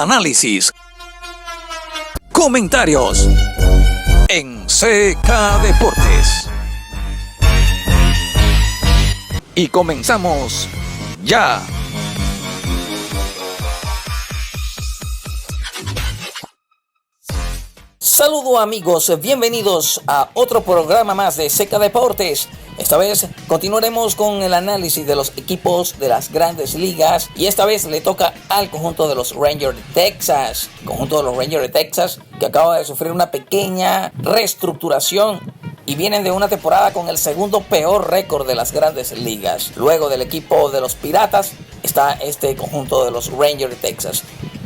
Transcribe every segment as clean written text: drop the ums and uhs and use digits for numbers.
análisis, comentarios en CK Deportes. Y comenzamos ya. Saludos amigos, bienvenidos a otro programa más de CK Deportes. Esta vez continuaremos con el análisis de los equipos de las grandes ligas y esta vez le toca al conjunto de los Rangers de Texas. El conjunto de los Rangers de Texas que acaba de sufrir una pequeña reestructuración y vienen de una temporada con el segundo peor récord de las grandes ligas. Luego del equipo de los Piratas está este conjunto de los Rangers de Texas.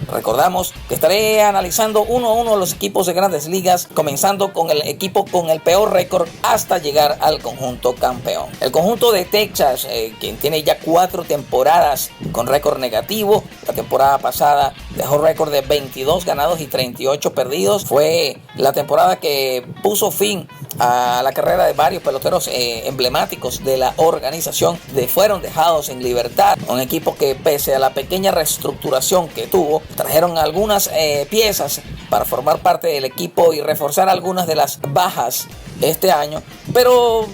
Recordamos que estaré analizando uno a uno los equipos de grandes ligas, comenzando con el equipo con el peor récord hasta llegar al conjunto campeón. El conjunto de Texas, quien tiene ya 4 temporadas con récord negativo. La temporada pasada dejó récord de 22 ganados y 38 perdidos. Fue la temporada que puso fin a la carrera de varios peloteros emblemáticos de la organización. Fueron dejados en libertad. Un equipo que, pese a la pequeña reestructuración que tuvo, trajeron algunas piezas para formar parte del equipo y reforzar algunas de las bajas este año. Pero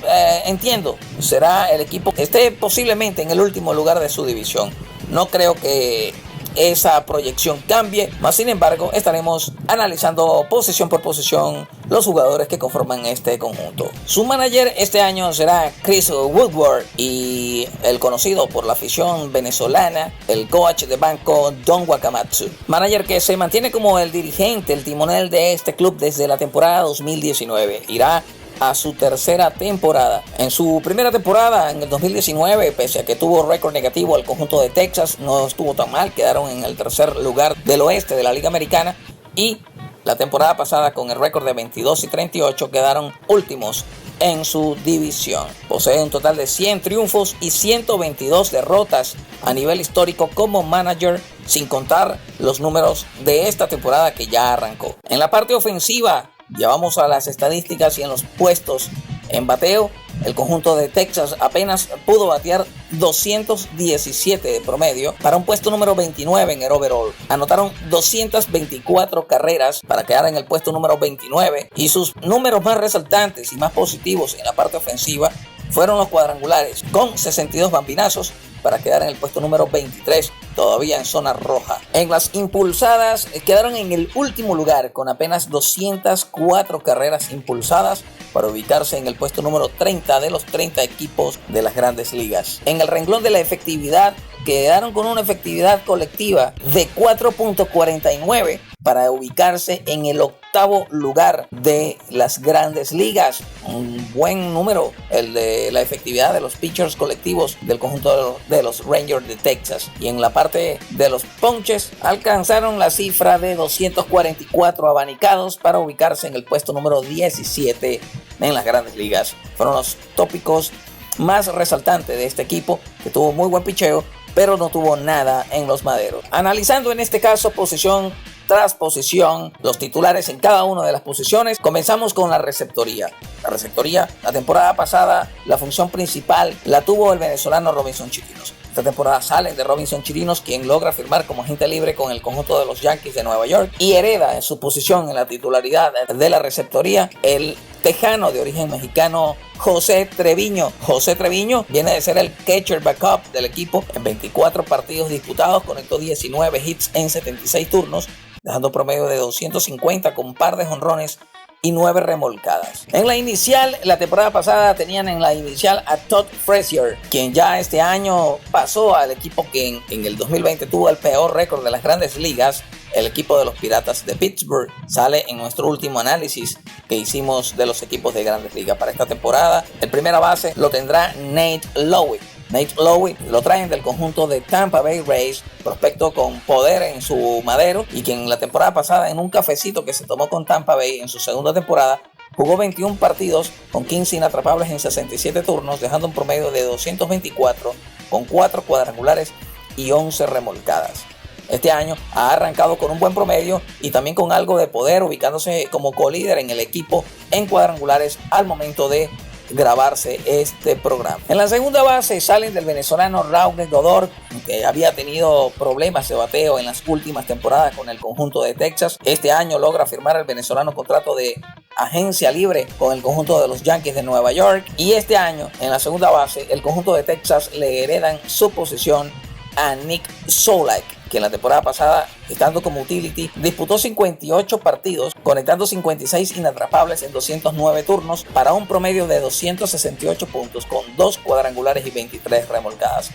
entiendo, será el equipo que esté posiblemente en el último lugar de su división. No creo que esa proyección cambie, más sin embargo estaremos analizando posición por posición los jugadores que conforman este conjunto. Su manager este año será Chris Woodward y el conocido por la afición venezolana, el coach de banco Don Wakamatsu. Manager que se mantiene como el dirigente, el timonel de este club desde la temporada 2019. Irá a su tercera temporada. En su primera temporada, en el 2019, pese a que tuvo récord negativo, el conjunto de Texas no estuvo tan mal, quedaron en el tercer lugar del oeste de la Liga Americana, y la temporada pasada con el récord de 22 y 38 quedaron últimos en su división. Posee un total de 100 triunfos y 122 derrotas a nivel histórico como manager, sin contar los números de esta temporada que ya arrancó. En la parte ofensiva, ya vamos a las estadísticas y en los puestos en bateo. El conjunto de Texas apenas pudo batear 217 de promedio para un puesto número 29 en el overall. Anotaron 224 carreras para quedar en el puesto número 29 y sus números más resaltantes y más positivos en la parte ofensiva fueron los cuadrangulares, con 62 bambinazos para quedar en el puesto número 23, todavía en zona roja. En las impulsadas quedaron en el último lugar con apenas 204 carreras impulsadas para ubicarse en el puesto número 30 de los 30 equipos de las grandes ligas. En el renglón de la efectividad quedaron con una efectividad colectiva de 4.49 para ubicarse en el octavo lugar de las grandes ligas. Un buen número el de la efectividad de los pitchers colectivos del conjunto de los Rangers de Texas. Y en la parte de los ponches alcanzaron la cifra de 244 abanicados para ubicarse en el puesto número 17 en las grandes ligas. Fueron los tópicos más resaltantes de este equipo, que tuvo muy buen picheo, pero no tuvo nada en los maderos. Analizando en este caso posición tras posición, los titulares en cada una de las posiciones, comenzamos con la receptoría. La receptoría, la temporada pasada, la función principal la tuvo el venezolano Robinson Chirinos. Esta temporada sale de Robinson Chirinos, quien logra firmar como agente libre con el conjunto de los Yankees de Nueva York y hereda en su posición en la titularidad de la receptoría el tejano de origen mexicano José Treviño. José Treviño viene de ser el catcher backup del equipo. En 24 partidos disputados conectó 19 hits en 76 turnos, dejando promedio de 250 con un par de jonrones y 9 remolcadas. En la inicial, la temporada pasada tenían en la inicial a Todd Frazier, quien ya este año pasó al equipo que en el 2020 tuvo el peor récord de las grandes ligas, el equipo de los Piratas de Pittsburgh. Sale en nuestro último análisis que hicimos de los equipos de grandes ligas para esta temporada. El primera base lo tendrá Nate Lowe. Nate Lowe lo traen del conjunto de Tampa Bay Rays, prospecto con poder en su madero y quien la temporada pasada, en un cafecito que se tomó con Tampa Bay en su segunda temporada, jugó 21 partidos con 15 inatrapables en 67 turnos, dejando un promedio de 224 con 4 cuadrangulares y 11 remolcadas. Este año ha arrancado con un buen promedio y también con algo de poder, ubicándose como colíder en el equipo en cuadrangulares al momento de grabarse este programa. En la segunda base salen del venezolano Rougned Odor, que había tenido problemas de bateo en las últimas temporadas con el conjunto de Texas. Este año logra firmar el venezolano contrato de agencia libre con el conjunto de los Yankees de Nueva York, y este año en la segunda base el conjunto de Texas le heredan su posición a Nick Solak, que en la temporada pasada, estando como utility, disputó 58 partidos, conectando 56 inatrapables en 209 turnos para un promedio de 268 puntos con 2 cuadrangulares y 23 remolcadas.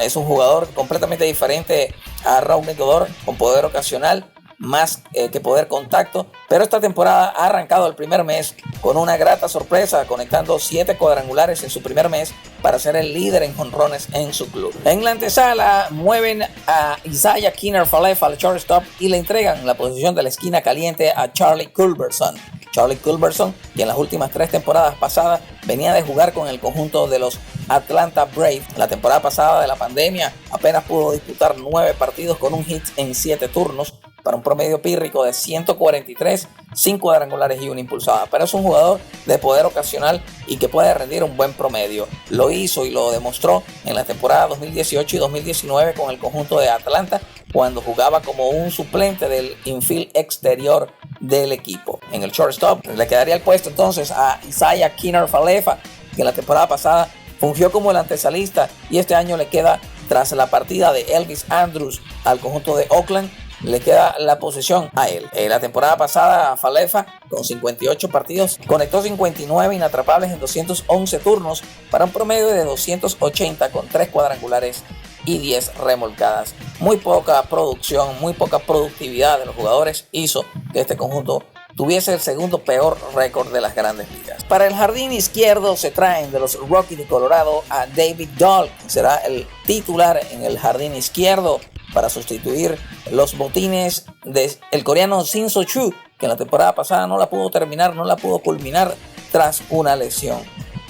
Es un jugador completamente diferente a Rougned Odor, con poder ocasional más que poder contacto, pero esta temporada ha arrancado el primer mes con una grata sorpresa, conectando 7 cuadrangulares en su primer mes para ser el líder en jonrones en su club. En la antesala mueven a Isaiah Kiner-Falefa al shortstop y le entregan la posición de la esquina caliente a Charlie Culberson. Charlie Culberson, que en las últimas 3 temporadas pasadas venía de jugar con el conjunto de los Atlanta Braves. La temporada pasada de la pandemia apenas pudo disputar 9 partidos con un hit en 7 turnos para un promedio pírrico de 143, 5 cuadrangulares y 1 impulsada. Pero es un jugador de poder ocasional y que puede rendir un buen promedio. Lo hizo y lo demostró en la temporada 2018 y 2019 con el conjunto de Atlanta, cuando jugaba como un suplente del infield exterior del equipo. En el shortstop le quedaría el puesto entonces a Isaiah Kiner-Falefa, que en la temporada pasada fungió como el antesalista, y este año le queda, tras la partida de Elvis Andrus al conjunto de Oakland, le queda la posesión a él. La temporada pasada Falefa, con 58 partidos, conectó 59 inatrapables en 211 turnos para un promedio de 280 con 3 cuadrangulares y 10 remolcadas. Muy poca producción, muy poca productividad de los jugadores hizo que este conjunto tuviese el segundo peor récord de las grandes ligas. Para el jardín izquierdo se traen de los Rockies de Colorado a David Dahl, que será el titular en el jardín izquierdo para sustituir los botines del coreano Shin-Soo Choo, que en la temporada pasada no la pudo terminar, no la pudo culminar tras una lesión.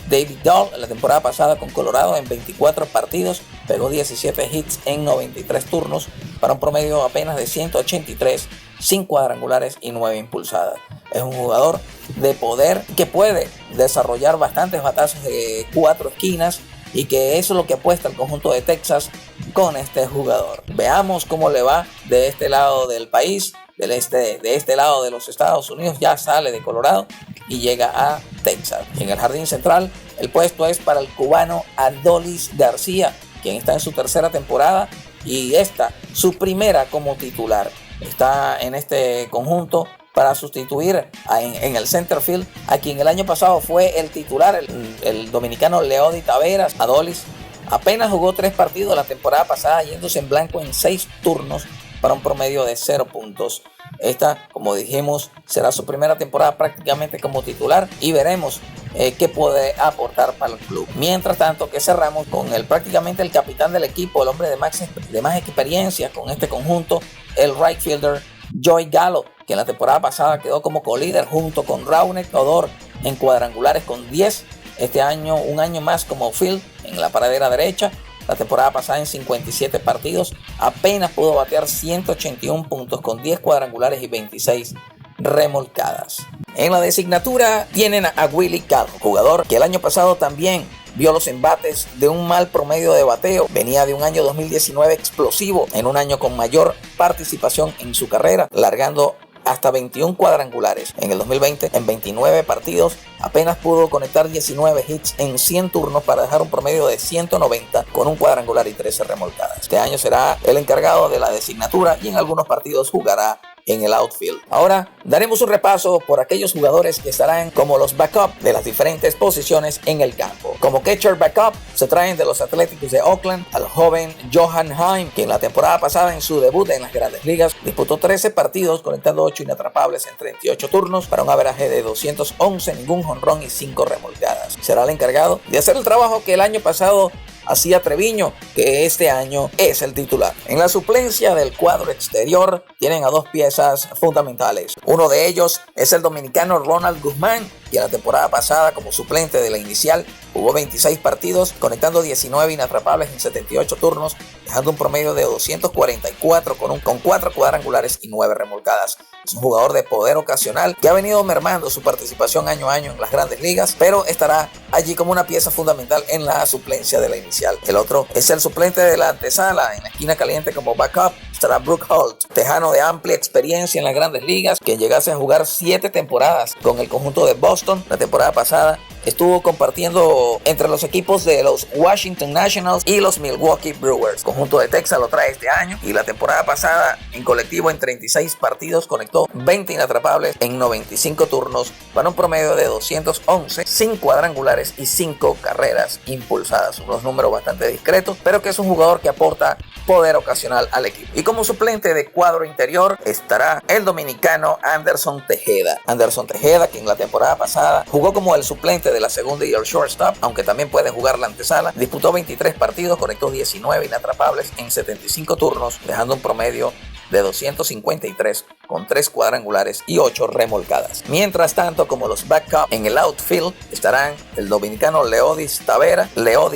David Dahl en la temporada pasada con Colorado en 24 partidos pegó 17 hits en 93 turnos para un promedio apenas de 183, 5 cuadrangulares y 9 impulsadas. Es un jugador de poder que puede desarrollar bastantes batazos de 4 esquinas, y que eso es lo que apuesta el conjunto de Texas con este jugador. Veamos cómo le va de este lado del país, de este lado de los Estados Unidos. Ya sale de Colorado y llega a Texas. En el jardín central el puesto es para el cubano Adolis García, quien está en su tercera temporada y esta su primera como titular. Está en este conjunto para sustituir en el center field a quien el año pasado fue el titular, el dominicano Leody Taveras. Adolis apenas jugó 3 partidos la temporada pasada, yéndose en blanco en 6 turnos para un promedio de 0 puntos. Esta, como dijimos, será su primera temporada prácticamente como titular y veremos qué puede aportar para el club. Mientras tanto, que cerramos con prácticamente el capitán del equipo, el hombre de más experiencia con este conjunto, el right fielder Joey Gallo, que en la temporada pasada quedó como colíder junto con Rougned Odor en cuadrangulares con 10. Este año, un año más como field en la paradera derecha. La temporada pasada en 57 partidos apenas pudo batear 181 puntos con 10 cuadrangulares y 26 remolcadas. En la designatura tienen a Willie Calhoun, jugador que el año pasado también vio los embates de un mal promedio de bateo. Venía de un año 2019 explosivo, en un año con mayor participación en su carrera, largando hasta 21 cuadrangulares. En el 2020, en 29 partidos, apenas pudo conectar 19 hits en 100 turnos para dejar un promedio de 190 con un cuadrangular y 13 remolcadas. Este año será el encargado de la designatura y en algunos partidos jugará en el outfield. Ahora daremos un repaso por aquellos jugadores que estarán como los backup de las diferentes posiciones en el campo. Como catcher backup se traen de los Athletics de Oakland al joven Johan Heim, que en la temporada pasada en su debut en las grandes ligas disputó 13 partidos conectando 8 inatrapables en 38 turnos para un averaje de 211, ningún jonrón y 5 remolcadas. Será el encargado de hacer el trabajo que el año pasado hacía Treviño, que este año es el titular. En la suplencia del cuadro exterior tienen a 2 piezas fundamentales. Uno de ellos es el dominicano Ronald Guzmán, y en la temporada pasada como suplente de la inicial jugó 26 partidos, conectando 19 inatrapables en 78 turnos, dejando un promedio de 244 con 4 cuadrangulares y 9 remolcadas. Es un jugador de poder ocasional que ha venido mermando su participación año a año en las grandes ligas, pero estará allí como una pieza fundamental en la suplencia de la inicial. El otro es el suplente de la antesala, en la esquina caliente como backup, estará Brooke Holt, tejano de amplia experiencia en las grandes ligas, quien llegase a jugar 7 temporadas con el conjunto de Boston. La temporada pasada estuvo compartiendo entre los equipos de los Washington Nationals y los Milwaukee Brewers. El conjunto de Texas lo trae este año y la temporada pasada en colectivo en 36 partidos conectó 20 inatrapables en 95 turnos para un promedio de 211, 5 cuadrangulares y 5 carreras impulsadas. Unos números bastante discretos, pero que es un jugador que aporta poder ocasional al equipo. Y como suplente de cuadro interior estará el dominicano Anderson Tejeda. Anderson Tejeda, que en la temporada pasada jugó como el suplente de la segunda y el shortstop, aunque también puede jugar la antesala, disputó 23 partidos, conectó 19 inatrapables en 75 turnos, dejando un promedio de 253 con 3 cuadrangulares y 8 remolcadas. Mientras tanto, como los backup en el outfield estarán el dominicano Leody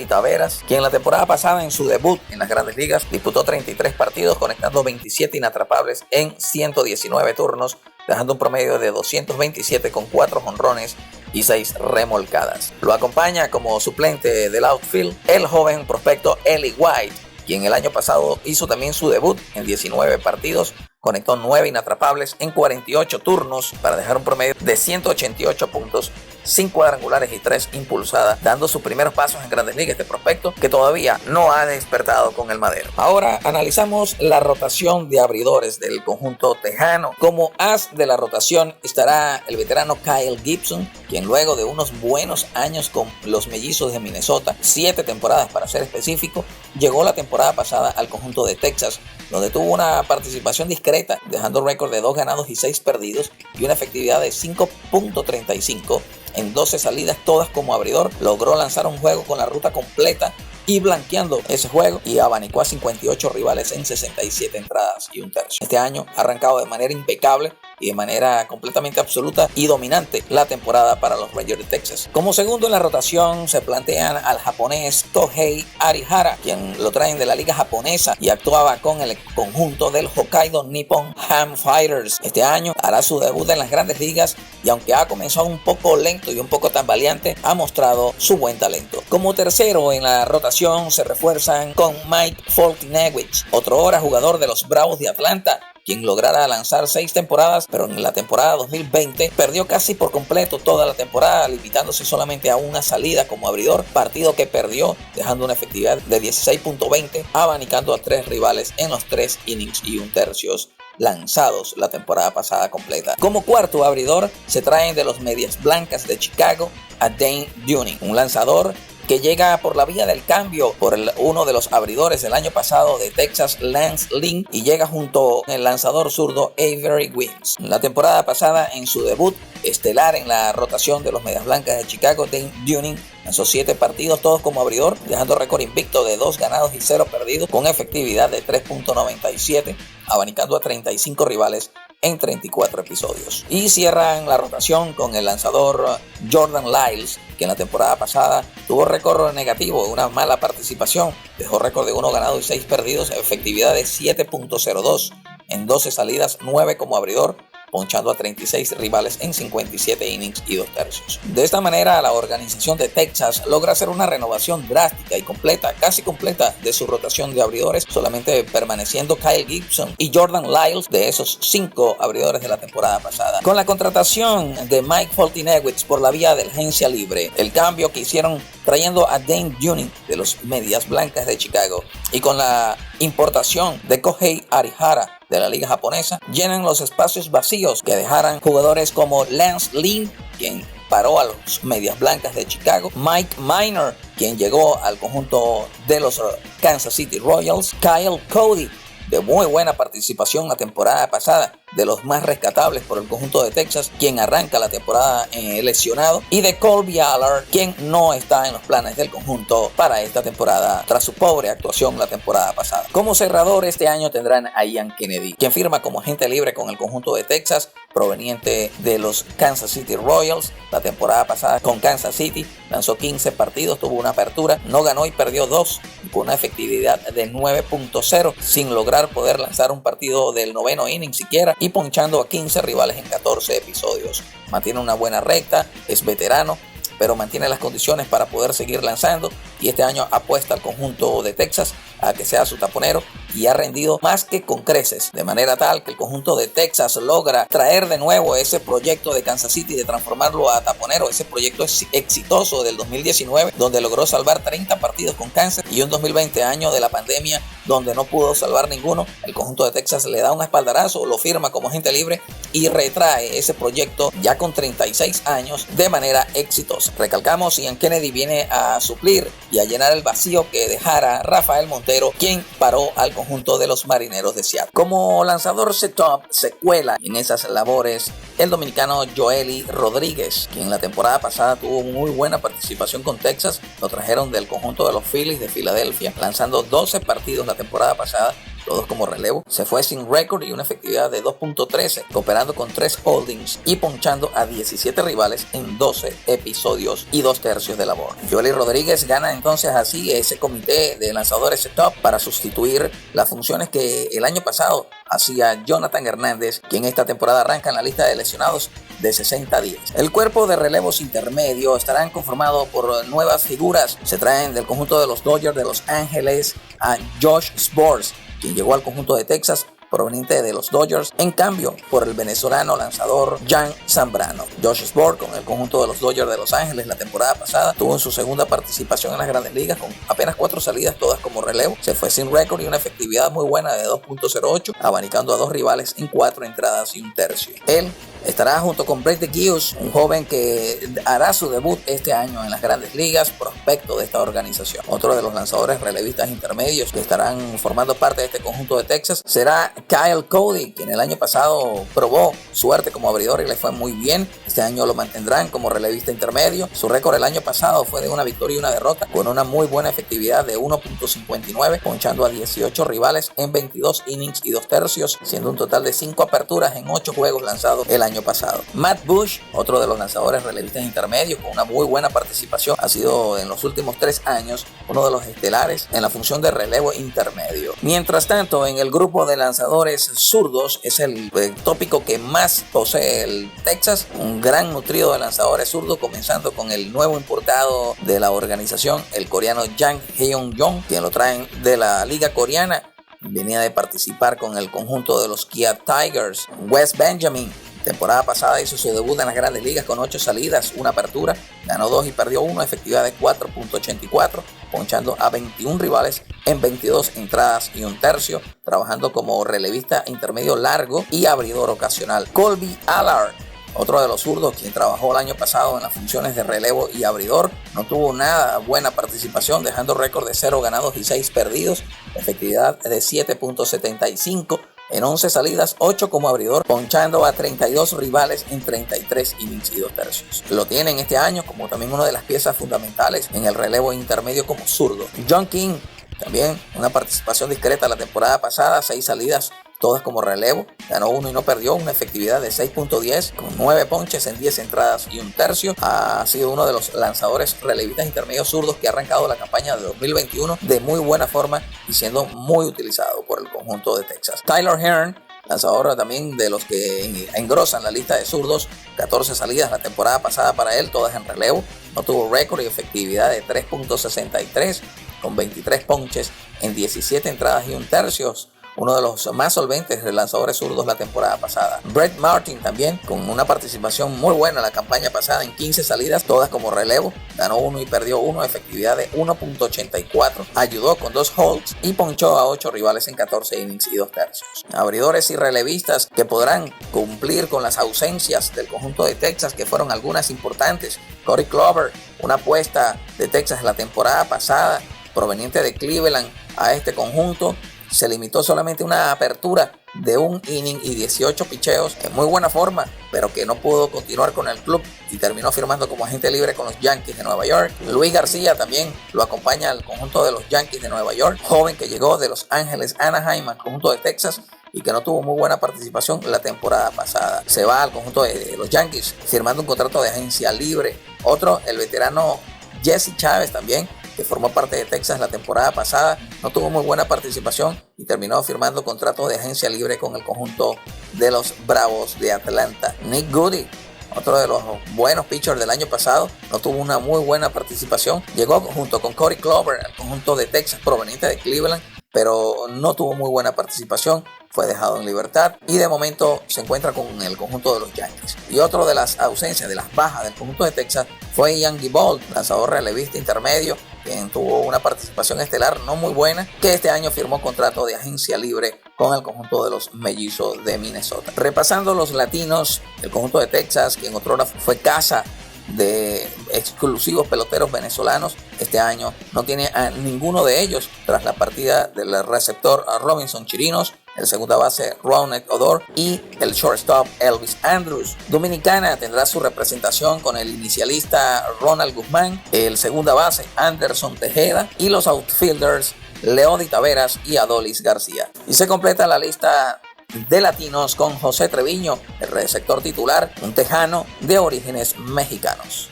Taveras, quien la temporada pasada en su debut en las grandes ligas disputó 33 partidos, conectando 27 inatrapables en 119 turnos, dejando un promedio de 227 con 4 jonrones y 6 remolcadas. Lo acompaña como suplente del outfield el joven prospecto Eli White, quien el año pasado hizo también su debut en 19 partidos, conectó 9 inatrapables en 48 turnos para dejar un promedio de 188 puntos, 5 cuadrangulares y 3 impulsadas, dando sus primeros pasos en grandes ligas. Este prospecto que todavía no ha despertado con el madero. Ahora analizamos la rotación de abridores del conjunto tejano. Como as de la rotación estará el veterano Kyle Gibson, quien luego de unos buenos años con los Mellizos de Minnesota, 7 temporadas para ser específico, llegó la temporada pasada al conjunto de Texas, donde tuvo una participación discreta, dejando un récord de 2 ganados y 6 perdidos y una efectividad de 5.35 en 12 salidas, todas como abridor. Logró lanzar un juego con la ruta completa y blanqueando ese juego, y abanicó a 58 rivales en 67 entradas y un tercio. Este año ha arrancado de manera impecable y de manera completamente absoluta y dominante la temporada para los Rangers de Texas. Como segundo en la rotación se plantean al japonés Kohei Arihara, quien lo traen de la liga japonesa y actuaba con el conjunto del Hokkaido Nippon Ham Fighters. Este año hará su debut en las grandes ligas y aunque ha comenzado un poco lento y un poco tambaleante, ha mostrado su buen talento. Como tercero en la rotación se refuerzan con Mike Foltynewicz, otro jugador de los Bravos de Atlanta, quien lograra lanzar 6 temporadas, pero en la temporada 2020 perdió casi por completo toda la temporada, limitándose solamente a una salida como abridor, partido que perdió, dejando una efectividad de 16.20, abanicando a 3 rivales en los 3 innings y un tercios lanzados la temporada pasada completa. Como cuarto abridor se traen de los Medias Blancas de Chicago a Dane Dunning, un lanzador que llega por la vía del cambio por uno de los abridores del año pasado de Texas, Lance Lynn, y llega junto al lanzador zurdo Avery Wims. La temporada pasada, en su debut estelar en la rotación de los Medias Blancas de Chicago, Dane Dunning lanzó 7 partidos, todos como abridor, dejando récord invicto de 2 ganados y 0 perdidos, con efectividad de 3.97, abanicando a 35 rivales en 34 episodios. Y cierran la rotación con el lanzador Jordan Lyles, que en la temporada pasada tuvo récord negativo, una mala participación, dejó récord de 1 ganado y 6 perdidos, efectividad de 7.02 en 12 salidas, 9 como abridor, ponchando a 36 rivales en 57 innings y 2 tercios. De esta manera, la organización de Texas logra hacer una renovación drástica y completa, casi completa, de su rotación de abridores, solamente permaneciendo Kyle Gibson y Jordan Lyles de esos 5 abridores de la temporada pasada. Con la contratación de Mike Foltynewicz por la vía de agencia libre, el cambio que hicieron trayendo a Dane Dunning de los Medias Blancas de Chicago y con la importación de Kohei Arihara de la liga japonesa, llenan los espacios vacíos que dejaran jugadores como Lance Lynn, quien paró a los Medias Blancas de Chicago, Mike Minor, quien llegó al conjunto de los Kansas City Royals, Kyle Cody, de muy buena participación la temporada pasada, de los más rescatables por el conjunto de Texas, quien arranca la temporada lesionado, y de Colby Allard, quien no está en los planes del conjunto para esta temporada tras su pobre actuación la temporada pasada. Como cerrador este año tendrán a Ian Kennedy, quien firma como agente libre con el conjunto de Texas proveniente de los Kansas City Royals. La temporada pasada con Kansas City lanzó 15 partidos, tuvo una apertura, no ganó y perdió 2, con una efectividad de 9.0, sin lograr poder lanzar un partido del noveno inning siquiera y ponchando a 15 rivales en 14 episodios. Mantiene una buena recta, es veterano, pero mantiene las condiciones para poder seguir lanzando, y este año apuesta al conjunto de Texas a que sea su taponero, y ha rendido más que con creces, de manera tal que el conjunto de Texas logra traer de nuevo ese proyecto de Kansas City de transformarlo a taponero, ese proyecto exitoso del 2019 donde logró salvar 30 partidos con Kansas, y un 2020, año de la pandemia, donde no pudo salvar ninguno. El conjunto de Texas le da un espaldarazo, lo firma como agente libre y retrae ese proyecto ya con 36 años de manera exitosa. Recalcamos, Ian Kennedy viene a suplir y a llenar el vacío que dejara Rafael Montero, quien paró al conjunto de los Marineros de Seattle. Como lanzador setup se cuela en esas labores el dominicano Joely Rodríguez, quien la temporada pasada tuvo muy buena participación con Texas. Lo trajeron del conjunto de los Phillies de Filadelfia, lanzando 12 partidos la temporada pasada, todos como relevo. Se fue sin récord y una efectividad de 2.13, cooperando con 3 holdings y ponchando a 17 rivales en 12 episodios y 2 tercios de labor. Joely Rodríguez gana entonces así ese comité de lanzadores top para sustituir las funciones que el año pasado hacía Jonathan Hernández, quien esta temporada arranca en la lista de lesionados de 60-10. El cuerpo de relevos intermedio estarán conformado por nuevas figuras. Se traen del conjunto de los Dodgers de Los Ángeles a Josh Sborz, quien llegó al conjunto de Texas proveniente de los Dodgers, en cambio por el venezolano lanzador Jan Zambrano. Josh Sborz con el conjunto de los Dodgers de Los Ángeles la temporada pasada tuvo en su segunda participación en las Grandes Ligas con apenas 4 salidas, todas como relevo. Se fue sin récord y una efectividad muy buena de 2.08, abanicando a 2 rivales en 4 entradas y un tercio. Él estará junto con Brett DeGuius, un joven que hará su debut este año en las Grandes Ligas, prospecto de esta organización. Otro de los lanzadores relevistas intermedios que estarán formando parte de este conjunto de Texas será Kyle Cody, quien el año pasado probó suerte como abridor y le fue muy bien. Este año lo mantendrán como relevista intermedio. Su récord el año pasado fue de una victoria y una derrota, con una muy buena efectividad de 1.59, ponchando a 18 rivales en 22 innings y 2 tercios, siendo un total de 5 aperturas en 8 juegos lanzados el año pasado. Matt Bush, otro de los lanzadores relevistas intermedios con una muy buena participación, ha sido en los últimos 3 años uno de los estelares en la función de relevo intermedio. Mientras tanto, en el grupo de lanzadores zurdos es el tópico que más posee el Texas, un gran nutrido de lanzadores zurdos, comenzando con el nuevo importado de la organización, el coreano Jang Heon-jong, quien lo traen de la liga coreana. Venía de participar con el conjunto de los Kia Tigers. Wes Benjamin, temporada pasada hizo su debut en las Grandes Ligas con 8 salidas, una apertura, ganó 2 y perdió 1, efectividad de 4.84, ponchando a 21 rivales en 22 entradas y un tercio, trabajando como relevista intermedio largo y abridor ocasional. Colby Allard, otro de los zurdos, quien trabajó el año pasado en las funciones de relevo y abridor, no tuvo nada buena participación, dejando récord de 0 ganados y 6 perdidos, efectividad de 7.75 en 11 salidas, 8 como abridor, ponchando a 32 rivales en 33 innings y 2 tercios. Lo tienen este año como también una de las piezas fundamentales en el relevo intermedio como zurdo. John King, también una participación discreta la temporada pasada, 6 salidas, todas como relevo, ganó 1 y no perdió, una efectividad de 6.10 con 9 ponches en 10 entradas y un tercio. Ha sido uno de los lanzadores relevistas intermedios zurdos que ha arrancado la campaña de 2021 de muy buena forma y siendo muy utilizado por el conjunto de Texas. Tyler Hearn, lanzador también de los que engrosan la lista de zurdos, 14 salidas la temporada pasada para él, todas en relevo, no tuvo récord y efectividad de 3.63 con 23 ponches en 17 entradas y un tercio. Uno de los más solventes de lanzadores zurdos la temporada pasada. Brett Martin también, con una participación muy buena la campaña pasada en 15 salidas, todas como relevo, ganó 1 y perdió 1, efectividad de 1.84, ayudó con 2 holds y ponchó a 8 rivales en 14 innings y 2 tercios. Abridores y relevistas que podrán cumplir con las ausencias del conjunto de Texas, que fueron algunas importantes. Corey Kluber, una apuesta de Texas la temporada pasada, proveniente de Cleveland a este conjunto, se limitó solamente a una apertura de 1 inning y 18 picheos en muy buena forma, pero que no pudo continuar con el club y terminó firmando como agente libre con los Yankees de Nueva York. Luis García también lo acompaña al conjunto de los Yankees de Nueva York, joven que llegó de Los Ángeles Anaheim al conjunto de Texas y que no tuvo muy buena participación la temporada pasada. Se va al conjunto de los Yankees firmando un contrato de agencia libre. Otro, el veterano Jesse Chávez también, que formó parte de Texas la temporada pasada, no tuvo muy buena participación y terminó firmando contrato de agencia libre con el conjunto de los Bravos de Atlanta. Nick Goody, otro de los buenos pitchers del año pasado, no tuvo una muy buena participación. Llegó junto con Corey Kluber al conjunto de Texas proveniente de Cleveland, pero no tuvo muy buena participación. Fue dejado en libertad y de momento se encuentra con el conjunto de los Yankees. Y otro de las ausencias, de las bajas del conjunto de Texas, fue Ian Gibaut, lanzador relevista intermedio, quien tuvo una participación estelar no muy buena, que este año firmó contrato de agencia libre con el conjunto de los Mellizos de Minnesota. Repasando los latinos, el conjunto de Texas, quien otrora fue casa de exclusivos peloteros venezolanos, este año no tiene a ninguno de ellos tras la partida del receptor Robinson Chirinos, el segunda base Rougned Odor y el shortstop Elvis Andrus. Dominicana tendrá su representación con el inicialista Ronald Guzmán, el segunda base Anderson Tejeda y los outfielders Leody Taveras y Adolis García. Y se completa la lista de latinos con José Treviño, el receptor titular, un tejano de orígenes mexicanos.